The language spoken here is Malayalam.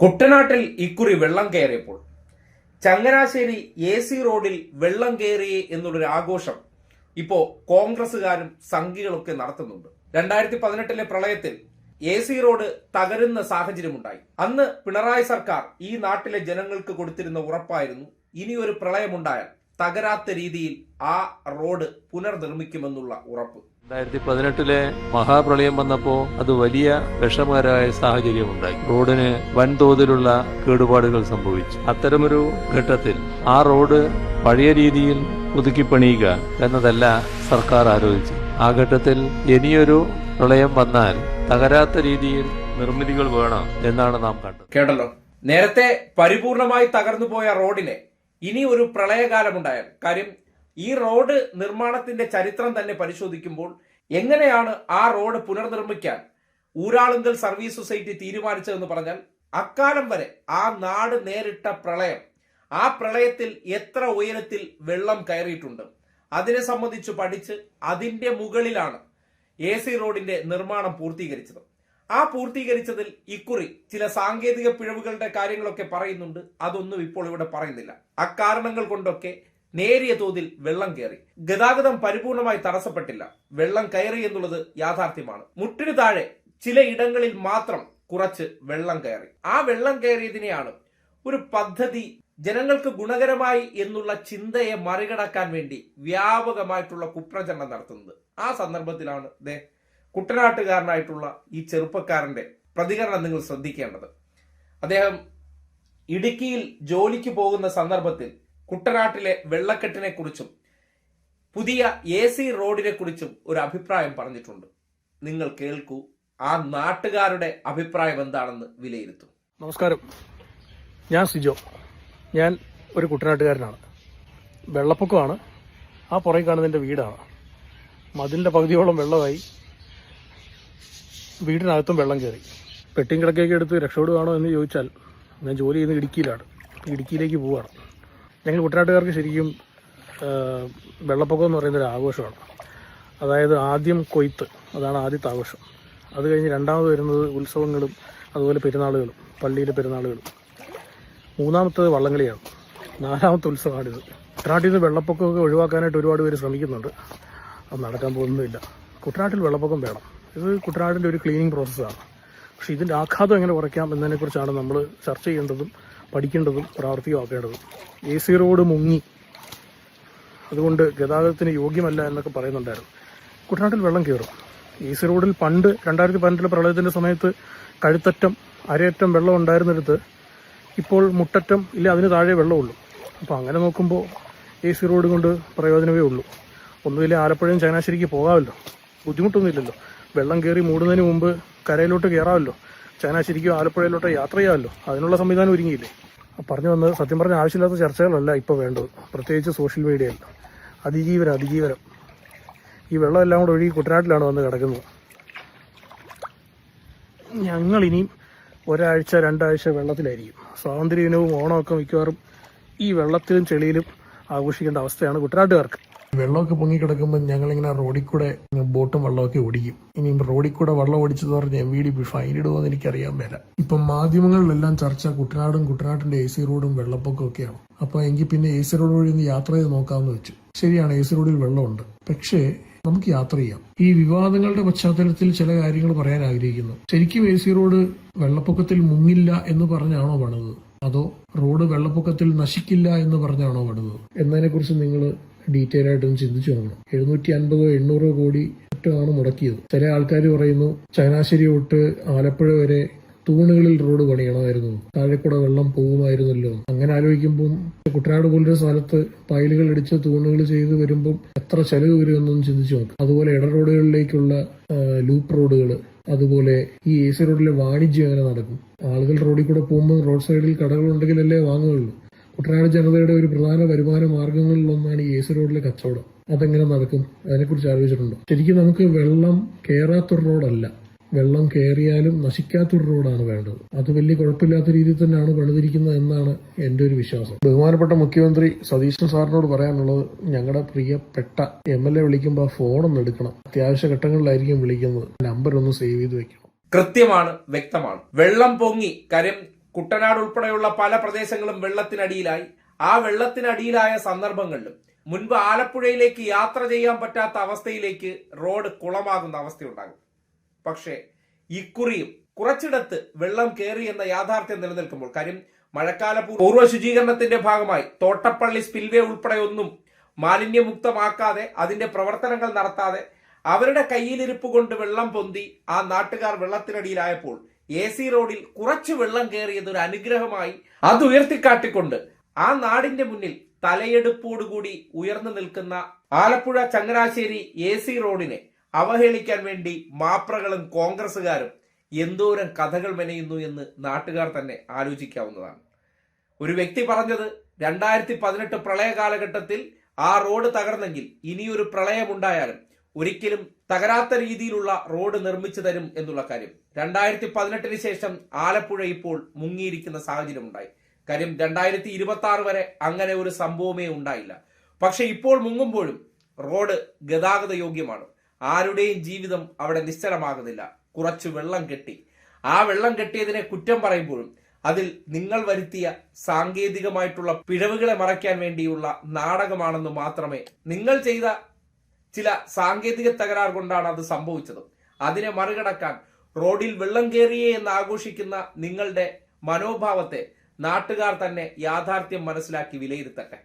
കുട്ടനാട്ടിൽ ഇക്കുറി വെള്ളം കയറിയപ്പോൾ ചങ്ങനാശ്ശേരി AC റോഡിൽ വെള്ളം കയറി എന്നുള്ളൊരു ആഘോഷം ഇപ്പോ കോൺഗ്രസുകാരും സംഘികളൊക്കെ നടത്തുന്നുണ്ട്. 2018 പ്രളയത്തിൽ AC റോഡ് തകരുന്ന സാഹചര്യമുണ്ടായി. അന്ന് പിണറായി സർക്കാർ ഈ നാട്ടിലെ ജനങ്ങൾക്ക് കൊടുത്തിരുന്ന ഉറപ്പായിരുന്നു, ഇനിയൊരു പ്രളയമുണ്ടായാൽ തകരാത്ത രീതിയിൽ ആ റോഡ് പുനർനിർമ്മിക്കുമെന്നുള്ള ഉറപ്പ്. 2018 മഹാപ്രളയം വന്നപ്പോൾ അത് വലിയ വിഷമകരമായ സാഹചര്യമുണ്ടായി. റോഡിന് വൻതോതിലുള്ള കേടുപാടുകൾ സംഭവിച്ചു. അത്തരമൊരു ഘട്ടത്തിൽ ആ റോഡ് പഴയ രീതിയിൽ പുതുക്കിപ്പണിയുക എന്നതല്ല സർക്കാർ ആലോചിച്ചു. ആ ഘട്ടത്തിൽ ഇനിയൊരു പ്രളയം വന്നാൽ തകരാത്ത രീതിയിൽ നിർമ്മിതികൾ വേണം എന്നാണ് നാം കണ്ടത്. കേട്ടല്ലോ, നേരത്തെ പരിപൂർണമായി തകർന്നുപോയ റോഡിനെ ഇനി ഒരു പ്രളയകാലമുണ്ടായാൽ, കാര്യം ഈ റോഡ് നിർമ്മാണത്തിന്റെ ചരിത്രം തന്നെ പരിശോധിക്കുമ്പോൾ എങ്ങനെയാണ് ആ റോഡ് പുനർനിർമ്മിക്കാൻ ഊരാളുങ്കൽ സർവീസ് സൊസൈറ്റി തീരുമാനിച്ചതെന്ന് പറഞ്ഞാൽ, അക്കാലം വരെ ആ നാട് നേരിട്ട പ്രളയം, ആ പ്രളയത്തിൽ എത്ര ഉയരത്തിൽ വെള്ളം കയറിയിട്ടുണ്ട്, അതിനെ സംബന്ധിച്ച് പഠിച്ച് അതിന്റെ മുകളിലാണ് AC റോഡിന്റെ നിർമ്മാണം പൂർത്തീകരിച്ചത്. ആ പൂർത്തീകരിച്ചതിൽ ഇക്കുറി ചില സാങ്കേതിക പിഴവുകളുടെ കാര്യങ്ങളൊക്കെ പറയുന്നുണ്ട്. അതൊന്നും ഇപ്പോൾ ഇവിടെ പറയുന്നില്ല. അക്കാരണങ്ങൾ കൊണ്ടൊക്കെ നേരിയ തോതിൽ വെള്ളം കയറി. ഗതാഗതം പരിപൂർണമായി തടസ്സപ്പെട്ടില്ല. വെള്ളം കയറി എന്നുള്ളത് യാഥാർത്ഥ്യമാണ്. മുട്ടിനു താഴെ ചില ഇടങ്ങളിൽ മാത്രം കുറച്ച് വെള്ളം കയറി. ആ വെള്ളം കയറിയതിനെയാണ് ഒരു പദ്ധതി ജനങ്ങൾക്ക് ഗുണകരമായി എന്നുള്ള ചിന്തയെ മറികടക്കാൻ വേണ്ടി വ്യാപകമായിട്ടുള്ള കുപ്രചരണം നടത്തുന്നത്. ആ സന്ദർഭത്തിലാണ് കുട്ടനാട്ടുകാരനായിട്ടുള്ള ഈ ചെറുപ്പക്കാരന്റെ പ്രതികരണം നിങ്ങൾ ശ്രദ്ധിക്കേണ്ടത്. അദ്ദേഹം ഇടുക്കിയിൽ ജോലിക്ക് പോകുന്ന സന്ദർഭത്തിൽ കുട്ടനാട്ടിലെ വെള്ളക്കെട്ടിനെ കുറിച്ചും പുതിയ AC റോഡിനെ കുറിച്ചും ഒരു അഭിപ്രായം പറഞ്ഞിട്ടുണ്ട്. നിങ്ങൾ കേൾക്കൂ, ആ നാട്ടുകാരുടെ അഭിപ്രായം എന്താണെന്ന് വിലയിരുത്തും. നമസ്കാരം, ഞാൻ സിജോ. ഞാൻ ഒരു കുട്ടനാട്ടുകാരനാണ്. വെള്ളപ്പൊക്കമാണ്. ആ പുറകെ കാണുന്നതിൻ്റെ വീടാണ്. മതിലിൻ്റെ പകുതിയോളം വെള്ളമായി. വീടിനകത്തും വെള്ളം കയറി. പെട്ടിയും കിടക്കയൊക്കെ എടുത്ത് രക്ഷപ്പെടുകയാണോ എന്ന് ചോദിച്ചാൽ, ഞാൻ ജോലി ചെയ്യുന്നത് ഇടുക്കിയിലാണ്. ഇടുക്കിയിലേക്ക് പോവുകയാണ്. ഞങ്ങൾ കുട്ടനാട്ടുകാർക്ക് ശരിക്കും വെള്ളപ്പൊക്കം എന്ന് പറയുന്നൊരു ആഘോഷമാണ്. അതായത് ആദ്യം കൊയ്ത്ത്, അതാണ് ആദ്യത്തെ ആഘോഷം. അത് കഴിഞ്ഞ് രണ്ടാമത് വരുന്നത് ഉത്സവങ്ങളും അതുപോലെ പെരുന്നാളുകളും, പള്ളിയിലെ പെരുന്നാളുകളും. മൂന്നാമത്തത് വള്ളംകളിയാണ്. നാലാമത്തെ ഉത്സവമാണിത്. കുട്ടനാട്ടിൽ നിന്ന് വെള്ളപ്പൊക്കമൊക്കെ ഒഴിവാക്കാനായിട്ട് ഒരുപാട് പേര് ശ്രമിക്കുന്നുണ്ട്. അത് നടക്കാൻ പോകുന്നില്ല. കുട്ടനാട്ടിൽ വെള്ളപ്പൊക്കം വേണം. ഇത് കുട്ടനാടിൻ്റെ ഒരു ക്ലീനിങ് പ്രോസസ്സാണ്. പക്ഷേ ഇതിൻ്റെ ആഘാതം എങ്ങനെ കുറയ്ക്കാം എന്നതിനെക്കുറിച്ചാണ് നമ്മൾ ചർച്ച ചെയ്യേണ്ടതും പഠിക്കേണ്ടതും പ്രാവർത്തികമാക്കേണ്ടതും. AC റോഡ് മുങ്ങി, അതുകൊണ്ട് ഗതാഗതത്തിന് യോഗ്യമല്ല എന്നൊക്കെ പറയുന്നുണ്ടായിരുന്നു. കുട്ടനാട്ടിൽ വെള്ളം കയറും. AC റോഡിൽ പണ്ട് 2018 പ്രളയത്തിൻ്റെ സമയത്ത് കഴുത്തറ്റം അരയറ്റം വെള്ളം ഉണ്ടായിരുന്നിടത്ത് ഇപ്പോൾ മുട്ടറ്റം ഇല്ല, അതിന് താഴെ വെള്ളമുള്ളൂ. അപ്പോൾ അങ്ങനെ നോക്കുമ്പോൾ AC റോഡ് കൊണ്ട് പ്രയോജനമേ ഉള്ളൂ. ഒന്നുമില്ല, ആലപ്പുഴയും ചങ്ങനാശ്ശേരിക്ക് പോകാമല്ലോ, ബുദ്ധിമുട്ടൊന്നുമില്ലല്ലോ. വെള്ളം കയറി മൂടുന്നതിന് മുമ്പ് കരയിലോട്ട് കയറാമല്ലോ, ചങ്ങനാശ്ശേരിക്കോ ആലപ്പുഴയിലോട്ടോ യാത്ര ചെയ്യാമല്ലോ. അതിനുള്ള സംവിധാനം ഒരുങ്ങിയില്ലേ? പറഞ്ഞു വന്നത്, സത്യം പറഞ്ഞ ആവശ്യമില്ലാത്ത ചർച്ചകളല്ല ഇപ്പോൾ വേണ്ടത്, പ്രത്യേകിച്ച് സോഷ്യൽ മീഡിയയിൽ. അതിജീവനം. ഈ വെള്ളമെല്ലാം കൂടെ ഒഴുകി കുട്ടനാട്ടിലാണ് വന്ന് കിടക്കുന്നത്. ഞങ്ങളിനിയും ഒരാഴ്ച 2 ആഴ്ച വെള്ളത്തിലായിരിക്കും. സ്വാതന്ത്ര്യ ദിനവും ഓണമൊക്കെ മിക്കവാറും ഈ വെള്ളത്തിലും ചെളിയിലും ആഘോഷിക്കേണ്ട അവസ്ഥയാണ് കുട്ടനാട്ടുകാർക്ക്. വെള്ളമൊക്കെ പൊങ്ങിക്കിടക്കുമ്പോൾ ഞങ്ങളിങ്ങനെ റോഡിൽ കൂടെ ബോട്ടും വെള്ളമൊക്കെ ഓടിക്കും. ഇനിയും റോഡിൽ കൂടെ വെള്ളം ഓടിച്ചെന്ന് പറഞ്ഞ് MVD ഫൈൻ ഇടുമെന്ന് എനിക്കറിയാൻ മേല. ഇപ്പം മാധ്യമങ്ങളിലെല്ലാം ചർച്ച കുട്ടനാട്ടിന്റെ AC റോഡും വെള്ളപ്പൊക്കം ഒക്കെയാണ്. അപ്പൊ എങ്കിൽ പിന്നെ AC റോഡ് വഴി ഒന്ന് യാത്ര ചെയ്ത് നോക്കാമെന്ന് വെച്ചു. ശരിയാണ്, AC റോഡിൽ വെള്ളമുണ്ട്. പക്ഷേ നമുക്ക് യാത്ര ചെയ്യാം. ഈ വിവാദങ്ങളുടെ പശ്ചാത്തലത്തിൽ ചില കാര്യങ്ങൾ പറയാൻ ആഗ്രഹിക്കുന്നു. ശരിക്കും AC റോഡ് വെള്ളപ്പൊക്കത്തിൽ മുങ്ങില്ല എന്ന് പറഞ്ഞാണോ പണിതത്, അതോ റോഡ് വെള്ളപ്പൊക്കത്തിൽ നശിക്കില്ല എന്ന് പറഞ്ഞാണോ പണിതത് എന്നതിനെ കുറിച്ച് നിങ്ങൾ ഡീറ്റെയിൽ ആയിട്ടൊന്ന് ചിന്തിച്ചു നോക്കണം. 750-800 കോടി ആണ് മുടക്കിയത്. ചില ആൾക്കാർ പറയുന്നു ചങ്ങനാശ്ശേരി തൊട്ട് ആലപ്പുഴ വരെ തൂണുകളിൽ റോഡ് പണിയണമായിരുന്നു, താഴെ കൂടെ വെള്ളം പോകുമായിരുന്നല്ലോ. അങ്ങനെ ആലോചിക്കുമ്പോൾ കുട്ടനാട് പോലൊരു സ്ഥലത്ത് പൈലുകൾ അടിച്ച് തൂണുകൾ ചെയ്ത് വരുമ്പം എത്ര ചെലവ് വരുമെന്നൊന്നും ചിന്തിച്ചു നോക്കും. അതുപോലെ ഇട റോഡുകളിലേക്കുള്ള ലൂപ്പ് റോഡുകൾ, അതുപോലെ ഈ AC റോഡിലെ വാണിജ്യം എങ്ങനെ നടക്കും? ആളുകൾ റോഡിൽ കൂടെ പോകുമ്പോൾ റോഡ് സൈഡിൽ കടകളുണ്ടെങ്കിലല്ലേ വാങ്ങുകയുള്ളൂ. കുട്ടനാട് ജനതയുടെ ഒരു പ്രധാന വരുമാന മാർഗങ്ങളിലൊന്നാണ് ഈ AC റോഡിലെ കച്ചവടം. അതെങ്ങനെ നടക്കും? അതിനെക്കുറിച്ച് ആലോചിച്ചിട്ടുണ്ടോ? ശരിക്കും നമുക്ക് വെള്ളം കയറാത്തൊരു റോഡല്ല, വെള്ളം കയറിയാലും നശിക്കാത്തൊരു റോഡാണ് വേണ്ടത്. അത് വലിയ കുഴപ്പമില്ലാത്ത രീതിയിൽ തന്നെയാണ് പണിതിരിക്കുന്നത് എന്നാണ് എൻ്റെ ഒരു വിശ്വാസം. ബഹുമാനപ്പെട്ട മുഖ്യമന്ത്രി സതീശൻ സാറിനോട് പറയാനുള്ളത്, ഞങ്ങളുടെ പ്രിയപ്പെട്ട MLA വിളിക്കുമ്പോൾ ഫോണൊന്ന് എടുക്കണം. അത്യാവശ്യ ഘട്ടങ്ങളിലായിരിക്കും വിളിക്കുന്നത്. നമ്പർ ഒന്ന് സേവ് ചെയ്ത് വെക്കണം. കൃത്യമാണ്, വ്യക്തമാണ്. വെള്ളം പൊങ്ങി, കാര്യം കുട്ടനാട് ഉൾപ്പെടെയുള്ള പല പ്രദേശങ്ങളും വെള്ളത്തിനടിയിലായി. ആ വെള്ളത്തിനടിയിലായ സന്ദർഭങ്ങളിലും മുൻപ് ആലപ്പുഴയിലേക്ക് യാത്ര ചെയ്യാൻ പറ്റാത്ത അവസ്ഥയിലേക്ക് റോഡ് കുളമാകുന്ന അവസ്ഥയുണ്ടാകും. പക്ഷേ ഇക്കുറിയും കുറച്ചിടത്ത് വെള്ളം കയറി എന്ന യാഥാർത്ഥ്യം നിലനിൽക്കുമ്പോൾ, കാര്യം മഴക്കാല പൂർവ്വ ശുചീകരണത്തിന്റെ ഭാഗമായി തോട്ടപ്പള്ളി സ്പിൽവേ ഉൾപ്പെടെ ഒന്നും മാലിന്യമുക്തമാക്കാതെ, അതിന്റെ പ്രവർത്തനങ്ങൾ നടത്താതെ അവരുടെ കയ്യിലിരിപ്പ് കൊണ്ട് വെള്ളം പൊന്തി ആ നാട്ടുകാർ വെള്ളത്തിനടിയിലായപ്പോൾ AC റോഡിൽ കുറച്ച് വെള്ളം കയറിയത് ഒരു അനുഗ്രഹമായി അത് ഉയർത്തിക്കാട്ടിക്കൊണ്ട് ആ നാടിന്റെ മുന്നിൽ തലയെടുപ്പോടുകൂടി ഉയർന്നു നിൽക്കുന്ന ആലപ്പുഴ ചങ്ങനാശ്ശേരി AC റോഡിനെ അവഹേളിക്കാൻ വേണ്ടി മാപ്രകളും കോൺഗ്രസുകാരും എന്തോരം കഥകൾ മെനയുന്നു എന്ന് നാട്ടുകാർ തന്നെ ആലോചിക്കാവുന്നതാണ്. ഒരു വ്യക്തി പറഞ്ഞത് 2018 പ്രളയ കാലഘട്ടത്തിൽ ആ റോഡ് തകർന്നെങ്കിൽ ഇനിയൊരു പ്രളയമുണ്ടായാലും ഒരിക്കലും തകരാത്ത രീതിയിലുള്ള റോഡ് നിർമ്മിച്ചു തരും എന്നുള്ള കാര്യം. 2018 ശേഷം ആലപ്പുഴ ഇപ്പോൾ മുങ്ങിയിരിക്കുന്ന സാഹചര്യം ഉണ്ടായി. കാര്യം 2026 വരെ അങ്ങനെ ഒരു സംഭവമേ ഉണ്ടായില്ല. പക്ഷെ ഇപ്പോൾ മുങ്ങുമ്പോഴും റോഡ് ഗതാഗത യോഗ്യമാണ്. ആരുടെയും ജീവിതം അവിടെ നിശ്ചലമാകുന്നില്ല. കുറച്ച് വെള്ളം കെട്ടി, ആ വെള്ളം കെട്ടിയതിനെ കുറ്റം പറയുമ്പോഴും അതിൽ നിങ്ങൾ വരുത്തിയ സാങ്കേതികമായിട്ടുള്ള പിഴവുകളെ മറയ്ക്കാൻ വേണ്ടിയുള്ള നാടകമാണെന്ന് മാത്രമേ, നിങ്ങൾ ചെയ്ത ചില സാങ്കേതിക തകരാർ കൊണ്ടാണ് അത് സംഭവിച്ചത്. അതിനെ മറികടക്കാൻ റോഡിൽ വെള്ളം കയറിയേ എന്ന് ആഘോഷിക്കുന്ന നിങ്ങളുടെ മനോഭാവത്തെ നാട്ടുകാർ തന്നെ യാഥാർത്ഥ്യം മനസ്സിലാക്കി വിലയിരുത്തട്ടെ.